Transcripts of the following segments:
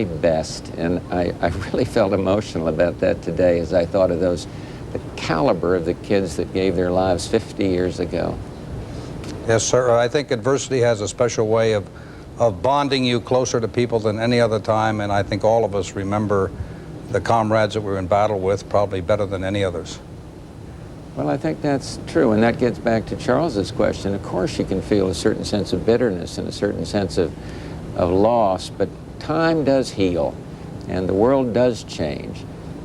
best. And I really felt emotional about that today as I thought of the caliber of the kids that gave their lives 50 years ago. Yes, sir. I think adversity has a special way of bonding you closer to people than any other time, and I think all of us remember the comrades that we're in battle with probably better than any others. Well, I think that's true, and that gets back to Charles's question. Of course you can feel a certain sense of bitterness and a certain sense of loss, but time does heal, and the world does change.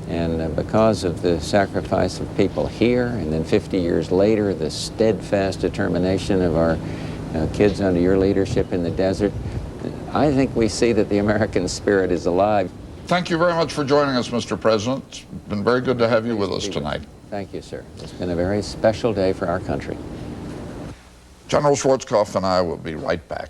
And because of the sacrifice of people here, and then 50 years later, the steadfast determination of our kids under your leadership in the desert, I think we see that the American spirit is alive. Thank you very much for joining us, Mr. President. It's been very good to have you with us tonight. Thank you, sir. It's been a very special day for our country. General Schwarzkopf and I will be right back.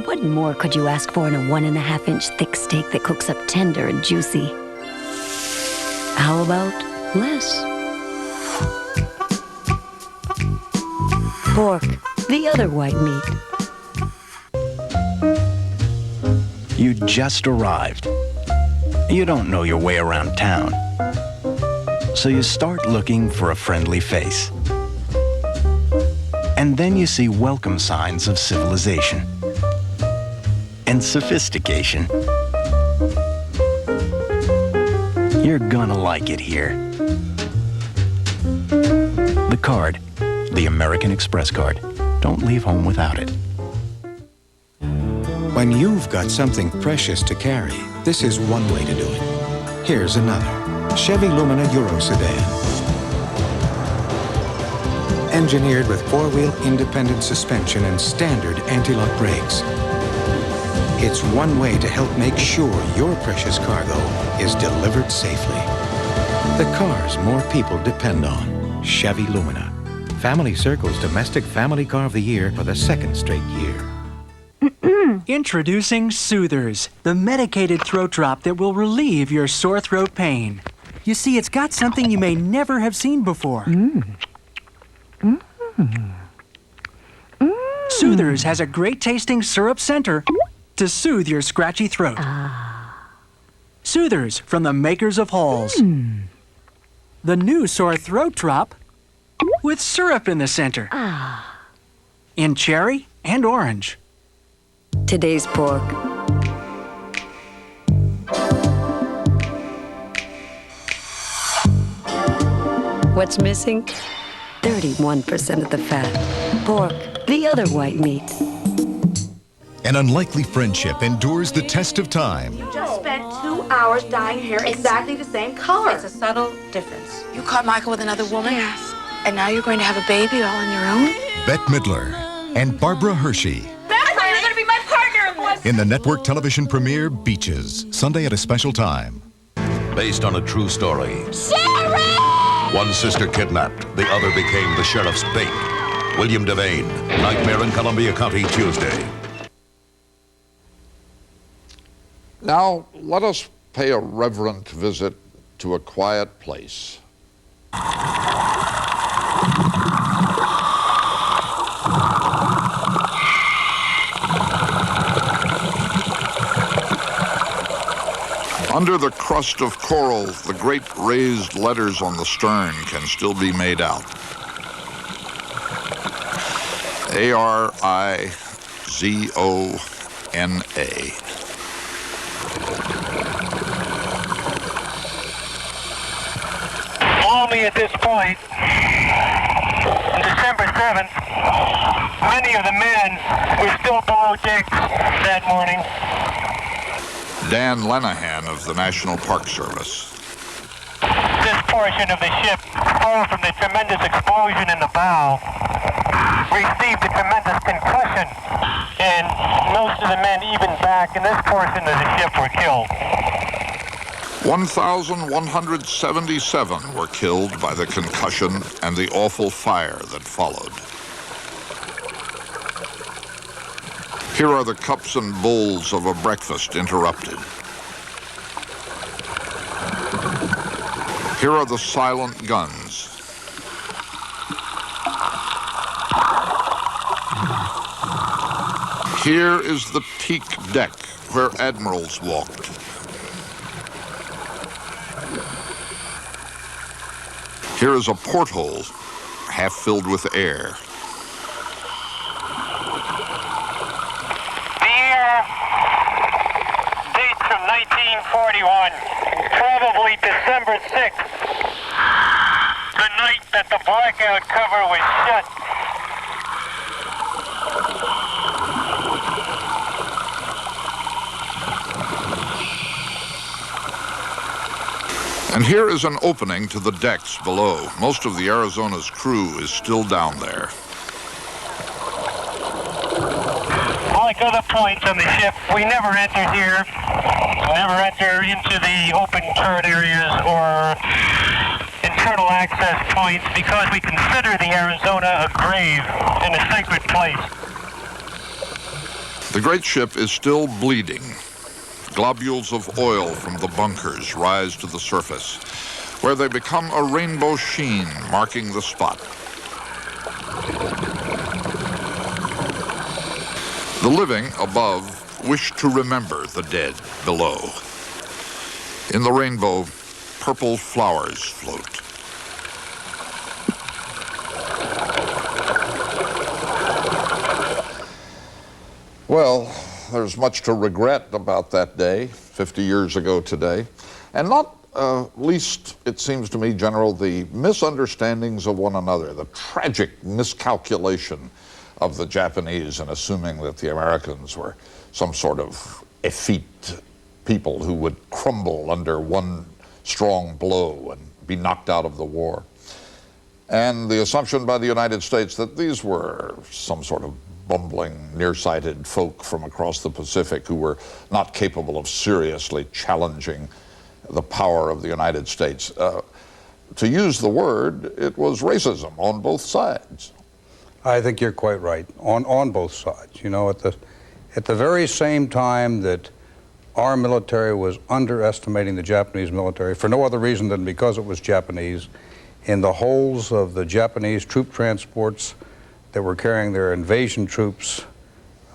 What more could you ask for in a 1.5-inch thick steak that cooks up tender and juicy? How about less? Pork, the other white meat. You just arrived. You don't know your way around town. So you start looking for a friendly face. And then you see welcome signs of civilization and sophistication. You're gonna like it here. The card, the American Express card. Don't leave home without it. When you've got something precious to carry, this is one way to do it. Here's another. Chevy Lumina Euro Sedan. Engineered with four-wheel independent suspension and standard anti-lock brakes. It's one way to help make sure your precious cargo is delivered safely. The cars more people depend on. Chevy Lumina. Family Circle's Domestic Family Car of the Year for the second straight year. Introducing Soothers, the medicated throat drop that will relieve your sore throat pain. You see, it's got something you may never have seen before. Soothers has a great-tasting syrup center to soothe your scratchy throat. Soothers from the makers of Halls. The new sore throat drop with syrup in the center. In cherry and orange. Today's pork. What's missing? 31% of the fat. Pork, the other white meat. An unlikely friendship endures the test of time. You just spent 2 hours dyeing hair exactly the same color. It's a subtle difference. You caught Michael with another woman? Yes. And now you're going to have a baby all on your own? Bette Midler and Barbara Hershey. I thought you were going to be my partner in the network television premiere Beaches, Sunday at a special time. Based on a true story. Sherry! One sister kidnapped, the other became the sheriff's bait. William Devane, Nightmare in Columbia County, Tuesday. Now, let us pay a reverent visit to a quiet place. Under the crust of coral, the great raised letters on the stern can still be made out. Arizona. Only at this point, on December 7th, many of the men were still below deck that morning. Dan Lenahan of the National Park Service. This portion of the ship, far from the tremendous explosion in the bow, received a tremendous concussion, and most of the men, even back in this portion of the ship, were killed. 1,177 were killed by the concussion and the awful fire that followed. Here are the cups and bowls of a breakfast interrupted. Here are the silent guns. Here is the teak deck where admirals walked. Here is a porthole, half filled with air. The year dates from 1941, probably December 6th, the night that the blackout cover was shut. And here is an opening to the decks below. Most of the Arizona's crew is still down there. Like other points on the ship, we never enter here, never enter into the open turret areas or internal access points because we consider the Arizona a grave and a sacred place. The great ship is still bleeding. Globules of oil from the bunkers rise to the surface, where they become a rainbow sheen marking the spot. The living above wish to remember the dead below. In the rainbow, purple flowers float. Well, there's much to regret about that day, 50 years ago today, and not least, it seems to me, General, the misunderstandings of one another, the tragic miscalculation of the Japanese in assuming that the Americans were some sort of effete people who would crumble under one strong blow and be knocked out of the war. And the assumption by the United States that these were some sort of bumbling, nearsighted folk from across the Pacific who were not capable of seriously challenging the power of the United States. To use the word, it was racism on both sides. I think you're quite right, on both sides. You know, at the very same time that our military was underestimating the Japanese military, for no other reason than because it was Japanese, in the holds of the Japanese troop transports that were carrying their invasion troops,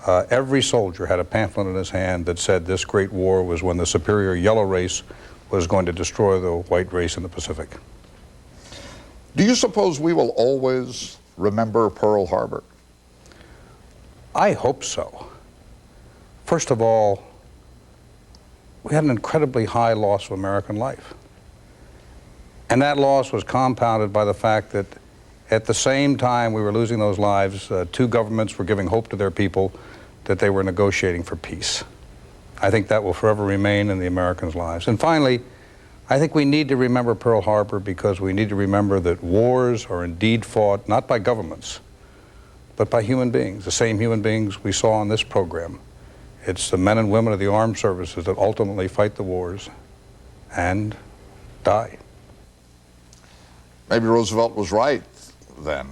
every soldier had a pamphlet in his hand that said this great war was when the superior yellow race was going to destroy the white race in the Pacific. Do you suppose we will always remember Pearl Harbor? I hope so. First of all, we had an incredibly high loss of American life. And that loss was compounded by the fact that at the same time we were losing those lives, two governments were giving hope to their people that they were negotiating for peace. I think that will forever remain in the Americans' lives. And finally, I think we need to remember Pearl Harbor because we need to remember that wars are indeed fought not by governments, but by human beings, the same human beings we saw on this program. It's the men and women of the armed services that ultimately fight the wars and die. Maybe Roosevelt was right then,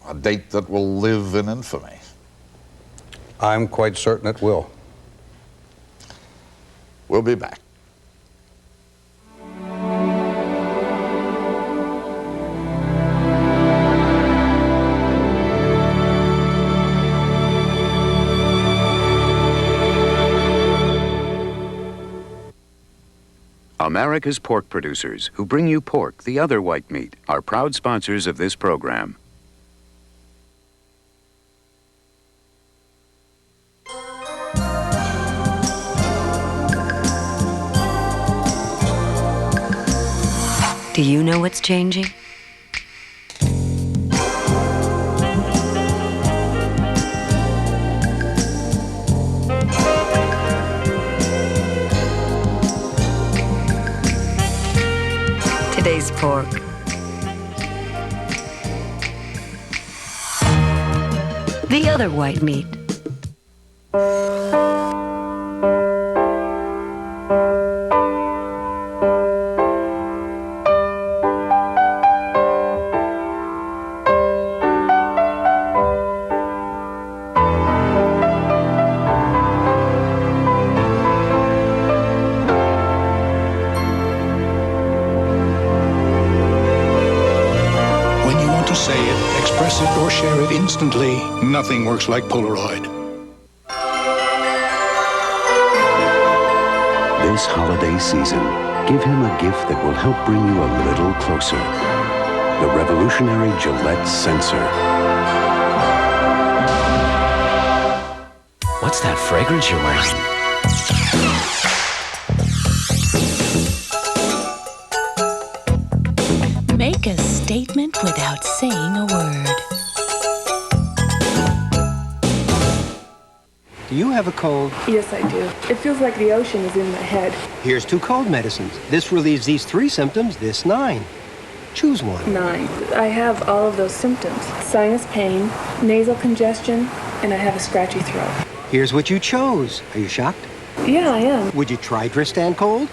a date that will live in infamy. I'm quite certain it will. We'll be back. America's pork producers, who bring you pork, the other white meat, are proud sponsors of this program. Do you know what's changing? Today's pork. The other white meat. Say it, express it, or share it instantly. Nothing works like Polaroid. This holiday season, give him a gift that will help bring you a little closer. The revolutionary Gillette Sensor. What's that fragrance you're wearing? Make a statement without saying a word. Do you have a cold? Yes, I do. It feels like the ocean is in my head. Here's 2 cold medicines. This relieves these 3 symptoms, this 9. Choose one. 9. I have all of those symptoms. Sinus pain, nasal congestion, and I have a scratchy throat. Here's what you chose. Are you shocked? Yeah, I am. Would you try Dristan Cold?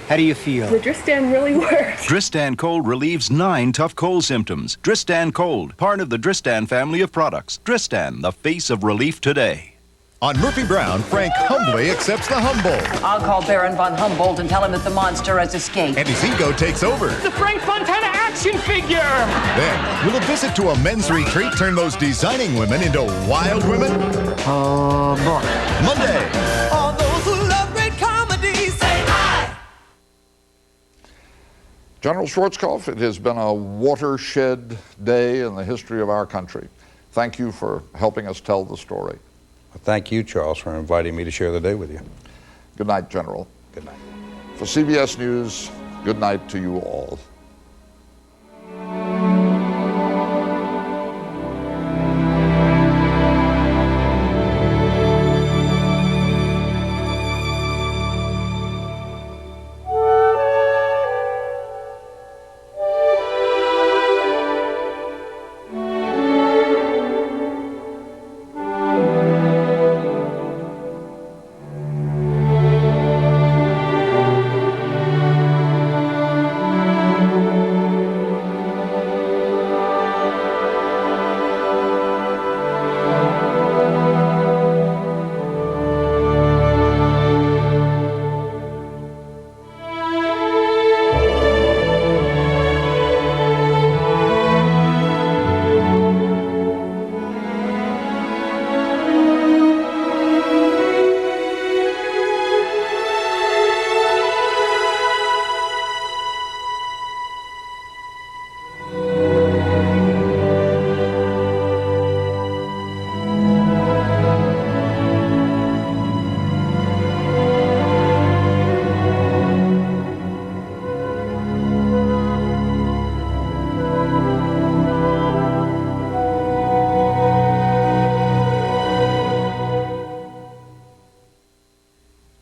How do you feel? The Dristan really works. Dristan Cold relieves 9 tough cold symptoms. Dristan Cold, part of the Dristan family of products. Dristan, the face of relief today. On Murphy Brown, Frank humbly accepts the Humboldt. I'll call Baron von Humboldt and tell him that the monster has escaped. And his ego takes over. The Frank Fontana action figure! Then, will a visit to a men's retreat turn those designing women into wild women? Oh, boy. Monday. All those who love great comedy, say hi! General Schwarzkopf, it has been a watershed day in the history of our country. Thank you for helping us tell the story. Thank you, Charles, for inviting me to share the day with you. Good night, General. Good night. For CBS News, good night to you all.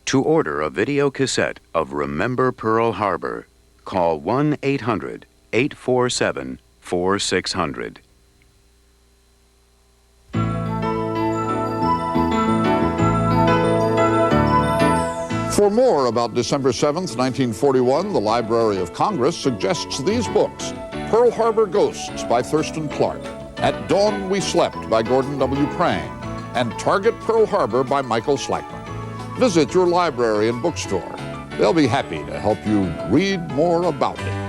To order a video cassette of Remember Pearl Harbor, call 1-800-847-4600. For more about December 7th, 1941, the Library of Congress suggests these books: Pearl Harbor Ghosts by Thurston Clarke, At Dawn We Slept by Gordon W. Prang, and Target Pearl Harbor by Michael Slackman. Visit your library and bookstore. They'll be happy to help you read more about it.